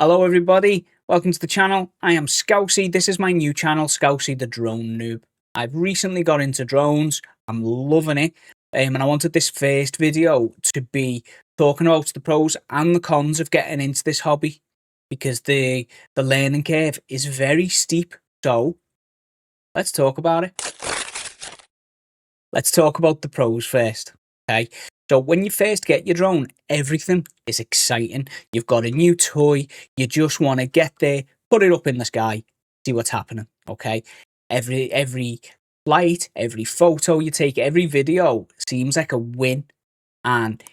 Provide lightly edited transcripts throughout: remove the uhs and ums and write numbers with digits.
Hello everybody, welcome to the channel. I am Scousey. This is my new channel, Scousey the Drone Noob. I've recently got into drones, I'm loving it, and I wanted this first video to be talking about the pros and the cons of getting into this hobby, because the learning curve is very steep. So let's talk about it. Let's talk about the pros first, okay? So when you first get your drone, everything is exciting. You've got a new toy, you just want to get there, put it up in the sky, see what's happening, okay? Every flight, every photo you take, every video seems like a win, and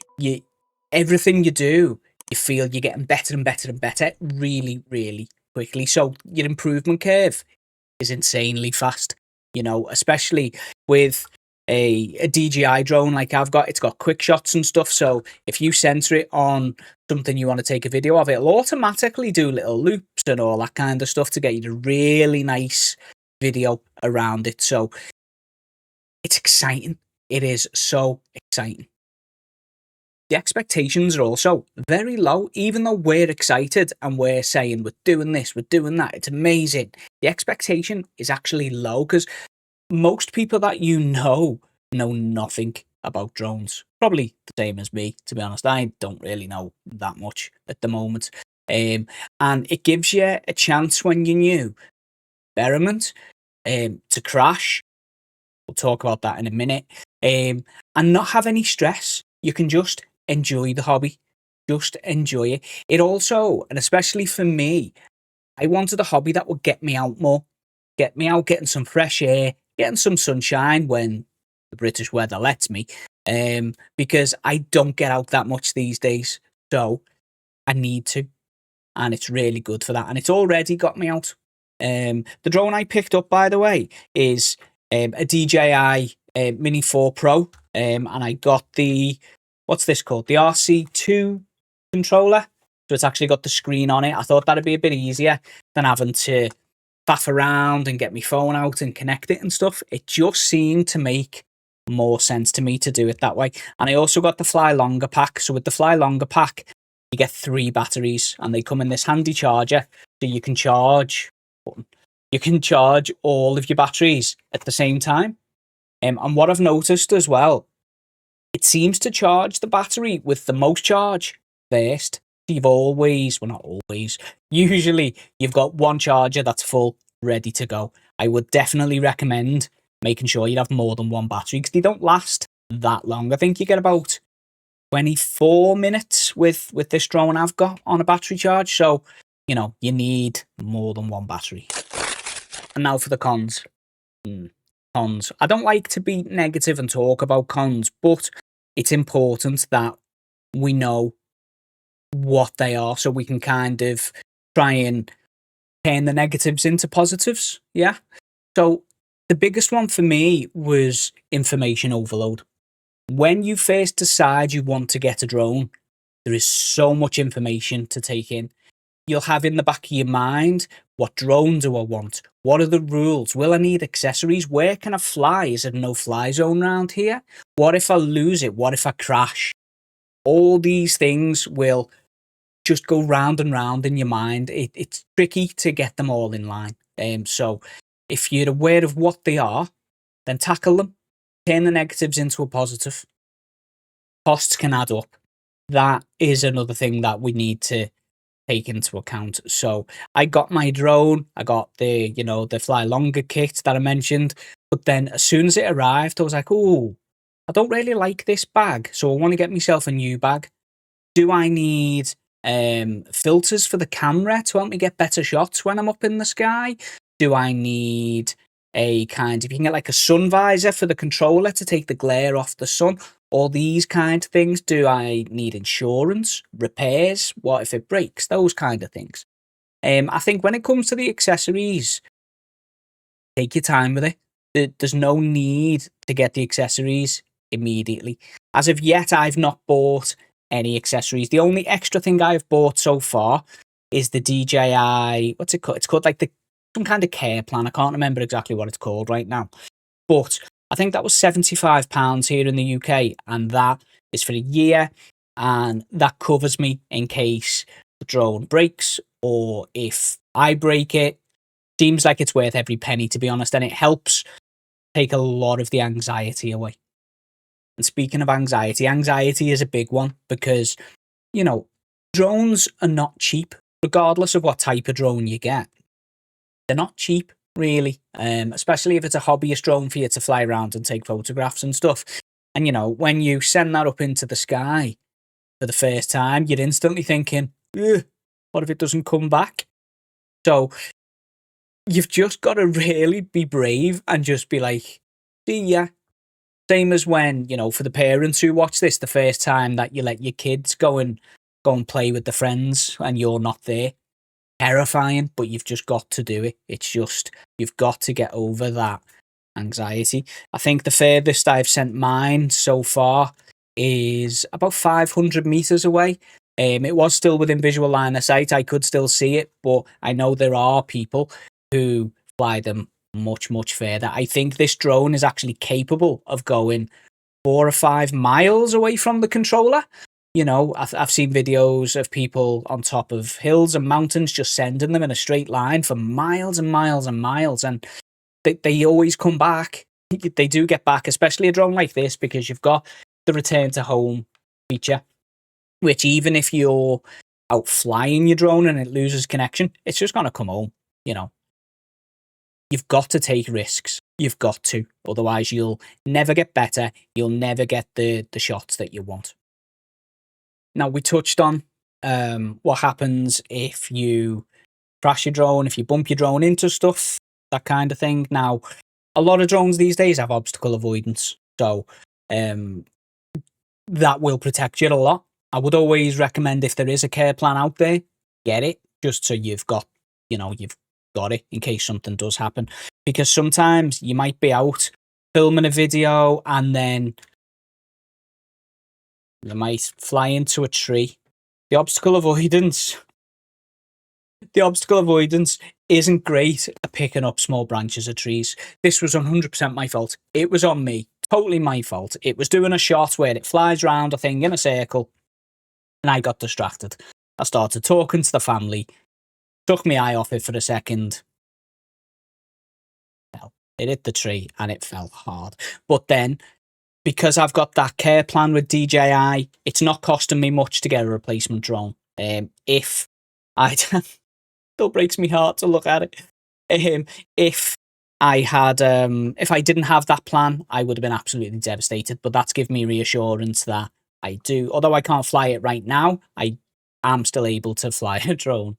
everything you do, you feel you're getting better and better and better really, really quickly. So your improvement curve is insanely fast, especially with a DJI drone like I've got. It's got quick shots and stuff, so if you center it on something you want to take a video of, it'll automatically do little loops and all that kind of stuff to get you a really nice video around it. So it's exciting. It is so exciting. The expectations are also very low, even though we're excited and we're saying we're doing this, we're doing that, it's amazing. The expectation is actually low because most people that know nothing about drones. Probably the same as me, to be honest. I don't really know that much at the moment. And it gives you a chance when you're new, experiment, to crash. We'll talk about that in a minute. And not have any stress. You can just enjoy the hobby. Just enjoy it. It also, and especially for me, I wanted a hobby that would get me out more. Get me out, getting some fresh air, getting some sunshine when the British weather lets me, because I don't get out that much these days, so I need to, and it's really good for that, and it's already got me out. The drone I picked up, by the way, is a DJI Mini 4 Pro, and I got the, what's this called? The RC2 controller, so it's actually got the screen on it. I thought that'd be a bit easier than having to faff around and get my phone out and connect it and stuff. It just seemed to make more sense to me to do it that way. And I also got the Fly Longer pack. So with the Fly Longer pack, you get 3 batteries and they come in this handy charger, so you can charge all of your batteries at the same time. And what I've noticed as well, it seems to charge the battery with the most charge first. You've always, well, not always, usually you've got one charger that's full, ready to go. I would definitely recommend making sure you have more than one battery, because they don't last that long. I think you get about 24 minutes with this drone I've got on a battery charge. So, you need more than one battery. And now for the cons. Cons. I don't like to be negative and talk about cons, but it's important that we know what they are, so we can kind of try and turn the negatives into positives. Yeah. So the biggest one for me was information overload. When you first decide you want to get a drone, there is so much information to take in. You'll have in the back of your mind, what drone do I want? What are the rules? Will I need accessories? Where can I fly? Is there no fly zone around here? What if I lose it? What if I crash? All these things will just go round and round in your mind. It's tricky to get them all in line. So if you're aware of what they are, then tackle them. Turn the negatives into a positive. Costs can add up. That is another thing that we need to take into account. So I got my drone. I got the, the Fly Longer kit that I mentioned. But then as soon as it arrived, I was like, oh, I don't really like this bag. So I want to get myself a new bag. Do I need filters for the camera to help me get better shots when I'm up in the sky? Do I need a kind of, you can get like a sun visor for the controller to take the glare off the sun? All these kind of things. Do I need insurance, repairs? What if it breaks? Those kind of things. I think when it comes to the accessories, take your time with it. There's no need to get the accessories immediately. As of yet, I've not bought any accessories. The only extra thing I've bought so far is the DJI, what's it called? It's called like some kind of care plan. I can't remember exactly what it's called right now. But I think that was £75 here in the UK, and that is for a year, and that covers me in case the drone breaks or if I break it, seems like it's worth every penny, to be honest, and it helps take a lot of the anxiety away. And speaking of anxiety, anxiety is a big one because, you know, drones are not cheap, regardless of what type of drone you get. They're not cheap, really, especially if it's a hobbyist drone for you to fly around and take photographs and stuff. And, you know, when you send that up into the sky for the first time, you're instantly thinking, what if it doesn't come back? So you've just got to really be brave and just be like, see ya. Same as when, you know, for the parents who watch this, the first time that you let your kids go and play with the friends and you're not there. Terrifying, but you've just got to do it. It's just, you've got to get over that anxiety. I think the furthest I've sent mine so far is about 500 meters away. It was still within visual line of sight. I could still see it, but I know there are people who fly them much, much further. I think this drone is actually capable of going 4 or 5 miles away from the controller. You know, I've seen videos of people on top of hills and mountains just sending them in a straight line for miles and miles and miles, and they always come back. They do get back, especially a drone like this, because you've got the return to home feature, which even if you're out flying your drone and it loses connection, it's just going to come home, you know. You've got to take risks. You've got to. Otherwise, you'll never get better. You'll never get the shots that you want. Now, we touched on what happens if you crash your drone, if you bump your drone into stuff, that kind of thing. Now, a lot of drones these days have obstacle avoidance. So that will protect you a lot. I would always recommend, if there is a care plan out there, get it, just so you've got, you know, you've got it in case something does happen. Because sometimes you might be out filming a video and then you might fly into a tree. The obstacle avoidance isn't great at picking up small branches of trees. This was 100% my fault. It was on me. Totally my fault. It was doing a shot where it flies round a thing in a circle, and I got distracted. I started talking to the family, took my eye off it for a second. Well, it hit the tree and it fell hard. But then, because I've got that care plan with DJI, it's not costing me much to get a replacement drone. If I still breaks my heart to look at it. If I had, if I didn't have that plan, I would have been absolutely devastated. But that's given me reassurance that I do. Although I can't fly it right now, I am still able to fly a drone.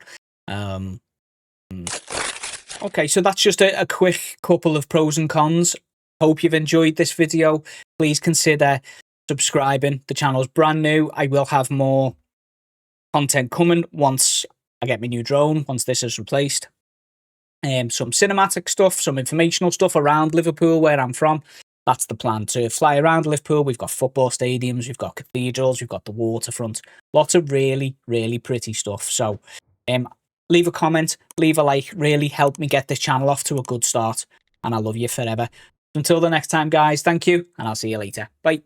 Okay, so that's just a quick couple of pros and cons. Hope you've enjoyed this video. Please consider subscribing. The channel's brand new. I will have more content coming once I get my new drone, once this is replaced. Some cinematic stuff, some informational stuff around Liverpool, where I'm from. That's the plan, to fly around Liverpool. We've got football stadiums, we've got cathedrals, we've got the waterfront. Lots of really, really pretty stuff. So leave a comment, leave a like, really help me get this channel off to a good start. And I love you forever. Until the next time, guys, thank you, and I'll see you later. Bye.